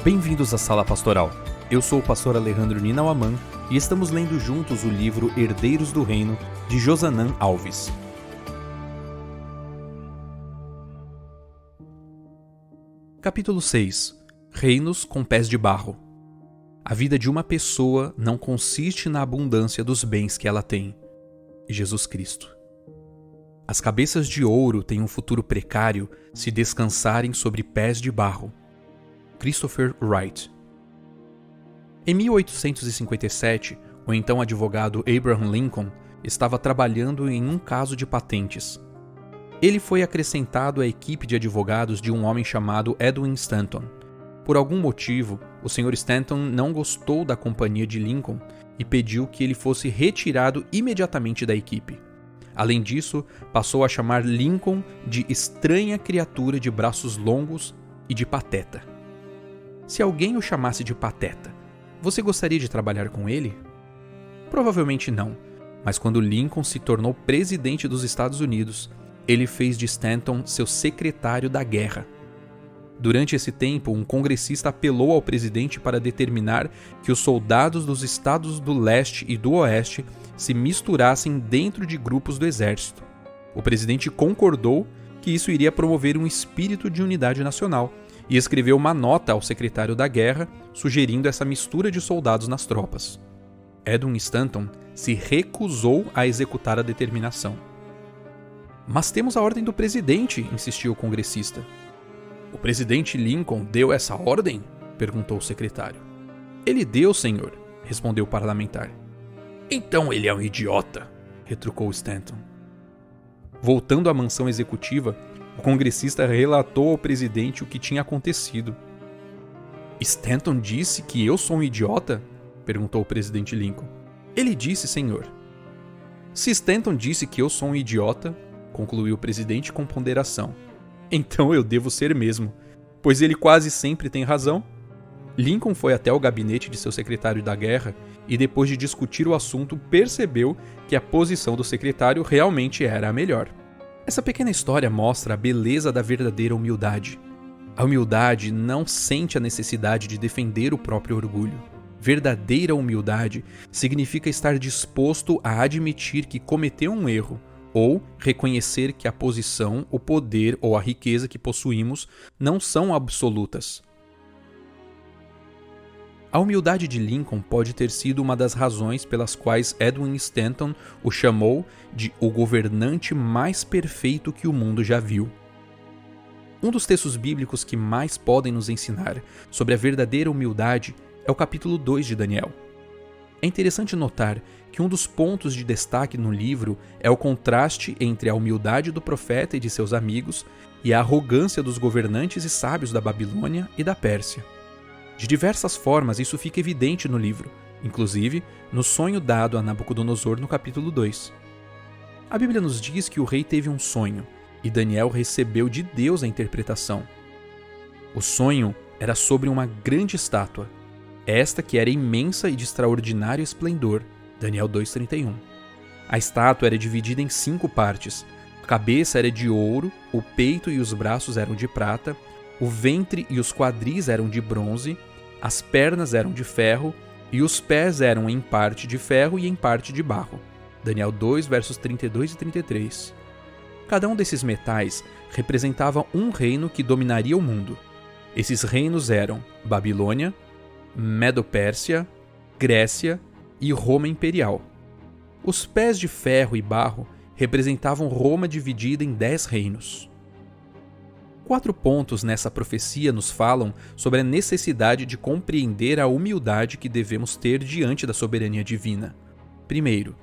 Bem-vindos à Sala Pastoral. Eu sou o pastor Alejandro Ninauaman e estamos lendo juntos o livro Herdeiros do Reino, de Josanã Alves. Capítulo 6. Reinos com pés de barro. A vida de uma pessoa não consiste na abundância dos bens que ela tem. Jesus Cristo. As cabeças de ouro têm um futuro precário se descansarem sobre pés de barro. Christopher Wright. Em 1857, o então advogado Abraham Lincoln estava trabalhando em um caso de patentes. Ele foi acrescentado à equipe de advogados de um homem chamado Edwin Stanton. Por algum motivo, o Sr. Stanton não gostou da companhia de Lincoln e pediu que ele fosse retirado imediatamente da equipe. Além disso, passou a chamar Lincoln de estranha criatura de braços longos e de pateta. Se alguém o chamasse de pateta, você gostaria de trabalhar com ele? Provavelmente não, mas quando Lincoln se tornou presidente dos Estados Unidos, ele fez de Stanton seu secretário da guerra. Durante esse tempo, um congressista apelou ao presidente para determinar que os soldados dos estados do leste e do oeste se misturassem dentro de grupos do exército. O presidente concordou que isso iria promover um espírito de unidade nacional e escreveu uma nota ao secretário da guerra sugerindo essa mistura de soldados nas tropas. Edwin Stanton se recusou a executar a determinação. "Mas temos a ordem do presidente", insistiu o congressista. "O presidente Lincoln deu essa ordem?" perguntou o secretário. "Ele deu, senhor", respondeu o parlamentar. "Então ele é um idiota", retrucou Stanton. Voltando à mansão executiva, o congressista relatou ao presidente o que tinha acontecido. "Stanton disse que eu sou um idiota?" perguntou o presidente Lincoln. "Ele disse, senhor." "Se Stanton disse que eu sou um idiota", concluiu o presidente com ponderação, "então eu devo ser mesmo, pois ele quase sempre tem razão." Lincoln foi até o gabinete de seu secretário da guerra e, depois de discutir o assunto, percebeu que a posição do secretário realmente era a melhor. Essa pequena história mostra a beleza da verdadeira humildade. A humildade não sente a necessidade de defender o próprio orgulho. Verdadeira humildade significa estar disposto a admitir que cometeu um erro, ou reconhecer que a posição, o poder ou a riqueza que possuímos não são absolutas. A humildade de Lincoln pode ter sido uma das razões pelas quais Edwin Stanton o chamou de o governante mais perfeito que o mundo já viu. Um dos textos bíblicos que mais podem nos ensinar sobre a verdadeira humildade é o capítulo 2 de Daniel. É interessante notar que um dos pontos de destaque no livro é o contraste entre a humildade do profeta e de seus amigos e a arrogância dos governantes e sábios da Babilônia e da Pérsia. De diversas formas, isso fica evidente no livro, inclusive no sonho dado a Nabucodonosor no capítulo 2. A Bíblia nos diz que o rei teve um sonho, e Daniel recebeu de Deus a interpretação. O sonho era sobre uma grande estátua, esta que era imensa e de extraordinário esplendor, Daniel 2:31. A estátua era dividida em 5 partes. A cabeça era de ouro, o peito e os braços eram de prata, o ventre e os quadris eram de bronze, as pernas eram de ferro e os pés eram em parte de ferro e em parte de barro. Daniel 2, versos 32 e 33. Cada um desses metais representava um reino que dominaria o mundo. Esses reinos eram Babilônia, Medo-Pérsia, Grécia e Roma Imperial. Os pés de ferro e barro representavam Roma dividida em 10 reinos. 4 pontos nessa profecia nos falam sobre a necessidade de compreender a humildade que devemos ter diante da soberania divina. Primeiro,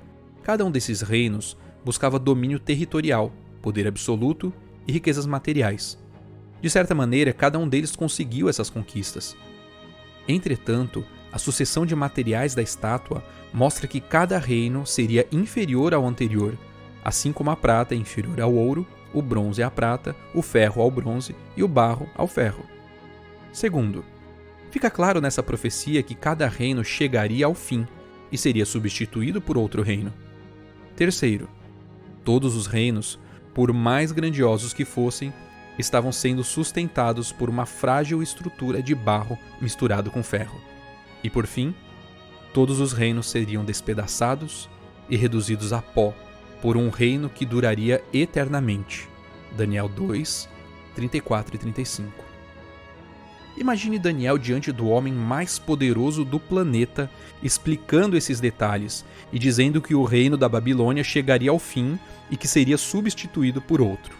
cada um desses reinos buscava domínio territorial, poder absoluto e riquezas materiais. De certa maneira, cada um deles conseguiu essas conquistas. Entretanto, a sucessão de materiais da estátua mostra que cada reino seria inferior ao anterior, assim como a prata é inferior ao ouro, o bronze à prata, o ferro ao bronze e o barro ao ferro. Segundo, fica claro nessa profecia que cada reino chegaria ao fim e seria substituído por outro reino. Terceiro, todos os reinos, por mais grandiosos que fossem, estavam sendo sustentados por uma frágil estrutura de barro misturado com ferro. E por fim, todos os reinos seriam despedaçados e reduzidos a pó por um reino que duraria eternamente. Daniel 2, 34 e 35. Imagine Daniel diante do homem mais poderoso do planeta, explicando esses detalhes e dizendo que o reino da Babilônia chegaria ao fim e que seria substituído por outro.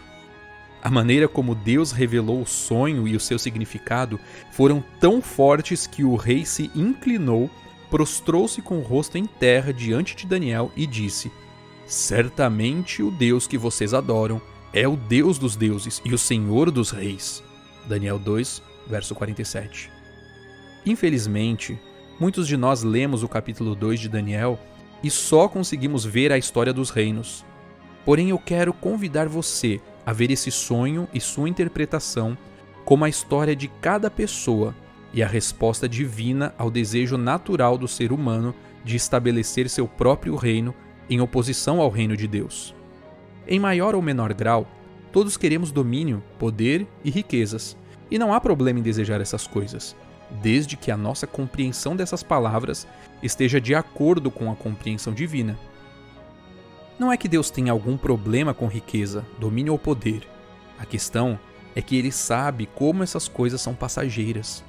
A maneira como Deus revelou o sonho e o seu significado foram tão fortes que o rei se inclinou, prostrou-se com o rosto em terra diante de Daniel e disse: "Certamente o Deus que vocês adoram é o Deus dos deuses e o Senhor dos reis." Daniel 2, verso 47. Infelizmente, muitos de nós lemos o capítulo 2 de Daniel e só conseguimos ver a história dos reinos. Porém, eu quero convidar você a ver esse sonho e sua interpretação como a história de cada pessoa e a resposta divina ao desejo natural do ser humano de estabelecer seu próprio reino em oposição ao reino de Deus. Em maior ou menor grau, todos queremos domínio, poder e riquezas, e não há problema em desejar essas coisas, desde que a nossa compreensão dessas palavras esteja de acordo com a compreensão divina. Não é que Deus tenha algum problema com riqueza, domínio ou poder. A questão é que Ele sabe como essas coisas são passageiras.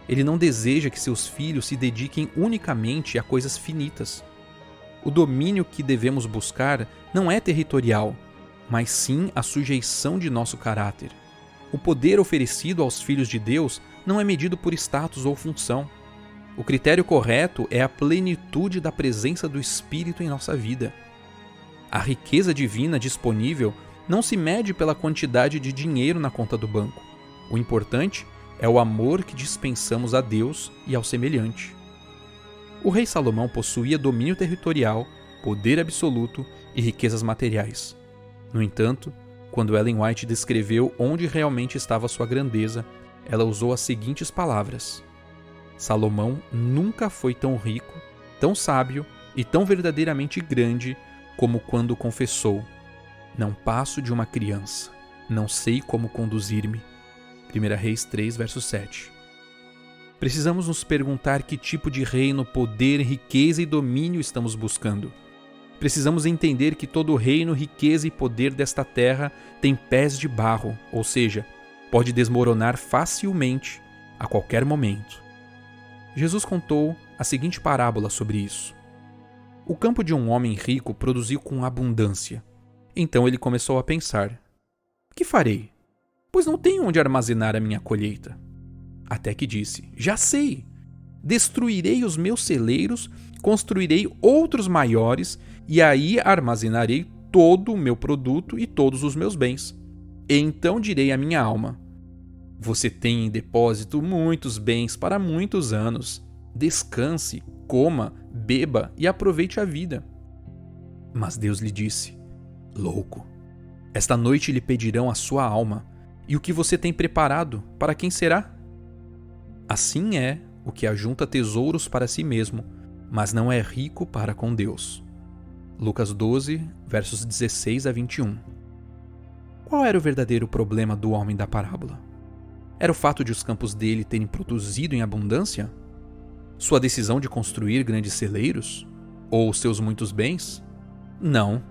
Ele não deseja que seus filhos se dediquem unicamente a coisas finitas. O domínio que devemos buscar não é territorial, mas sim a sujeição de nosso caráter. O poder oferecido aos filhos de Deus não é medido por status ou função. O critério correto é a plenitude da presença do Espírito em nossa vida. A riqueza divina disponível não se mede pela quantidade de dinheiro na conta do banco. O importante é o amor que dispensamos a Deus e ao semelhante. O rei Salomão possuía domínio territorial, poder absoluto e riquezas materiais. No entanto, quando Ellen White descreveu onde realmente estava sua grandeza, ela usou as seguintes palavras: Salomão nunca foi tão rico, tão sábio e tão verdadeiramente grande como quando confessou: "Não passo de uma criança, não sei como conduzir-me." 1 Reis 3, verso 7. Precisamos nos perguntar que tipo de reino, poder, riqueza e domínio estamos buscando. Precisamos entender que todo reino, riqueza e poder desta terra tem pés de barro, ou seja, pode desmoronar facilmente a qualquer momento. Jesus contou a seguinte parábola sobre isso. O campo de um homem rico produziu com abundância. Então ele começou a pensar: "Que farei? Pois não tenho onde armazenar a minha colheita." Até que disse: "Já sei! Destruirei os meus celeiros, construirei outros maiores e aí armazenarei todo o meu produto e todos os meus bens. E então direi à minha alma: você tem em depósito muitos bens para muitos anos. Descanse, coma, beba e aproveite a vida." Mas Deus lhe disse: "Louco, esta noite lhe pedirão a sua alma, e o que você tem preparado, para quem será?" Assim é o que ajunta tesouros para si mesmo, mas não é rico para com Deus. Lucas 12, versos 16 a 21. Qual era o verdadeiro problema do homem da parábola? Era o fato de os campos dele terem produzido em abundância? Sua decisão de construir grandes celeiros? Ou seus muitos bens? Não.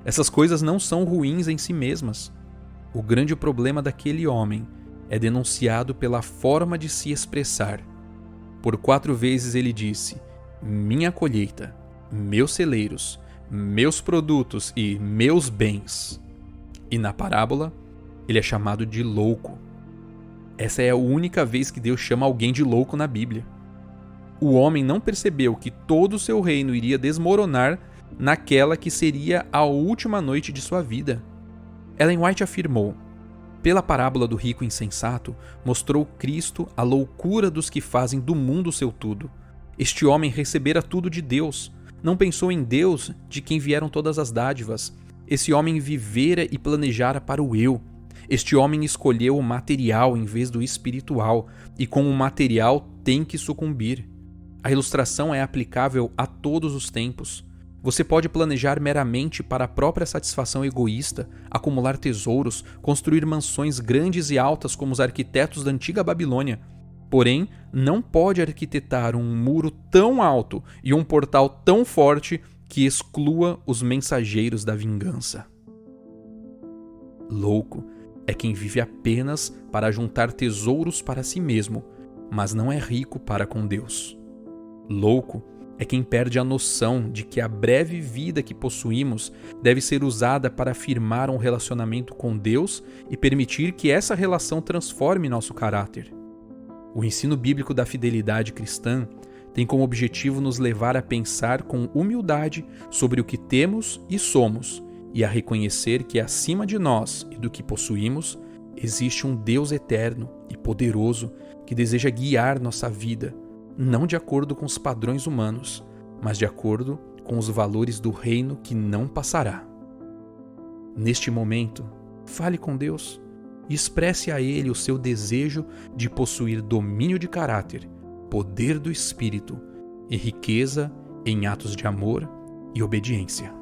Essas coisas não são ruins em si mesmas. O grande problema daquele homem é denunciado pela forma de se expressar. Por 4 vezes ele disse: "minha colheita, meus celeiros, meus produtos e meus bens." E na parábola, ele é chamado de louco. Essa é a única vez que Deus chama alguém de louco na Bíblia. O homem não percebeu que todo o seu reino iria desmoronar naquela que seria a última noite de sua vida. Ellen White afirmou: "Pela parábola do rico insensato, mostrou Cristo a loucura dos que fazem do mundo seu tudo. Este homem recebera tudo de Deus, não pensou em Deus, de quem vieram todas as dádivas. Esse homem vivera e planejara para o eu. Este homem escolheu o material em vez do espiritual, e com o material tem que sucumbir. A ilustração é aplicável a todos os tempos. Você pode planejar meramente para a própria satisfação egoísta, acumular tesouros, construir mansões grandes e altas como os arquitetos da antiga Babilônia. Porém, não pode arquitetar um muro tão alto e um portal tão forte que exclua os mensageiros da vingança. Louco é quem vive apenas para juntar tesouros para si mesmo, mas não é rico para com Deus. Louco é quem perde a noção de que a breve vida que possuímos deve ser usada para firmar um relacionamento com Deus e permitir que essa relação transforme nosso caráter. O ensino bíblico da fidelidade cristã tem como objetivo nos levar a pensar com humildade sobre o que temos e somos e a reconhecer que acima de nós e do que possuímos existe um Deus eterno e poderoso que deseja guiar nossa vida, não de acordo com os padrões humanos, mas de acordo com os valores do reino que não passará. Neste momento, fale com Deus e expresse a Ele o seu desejo de possuir domínio de caráter, poder do Espírito e riqueza em atos de amor e obediência.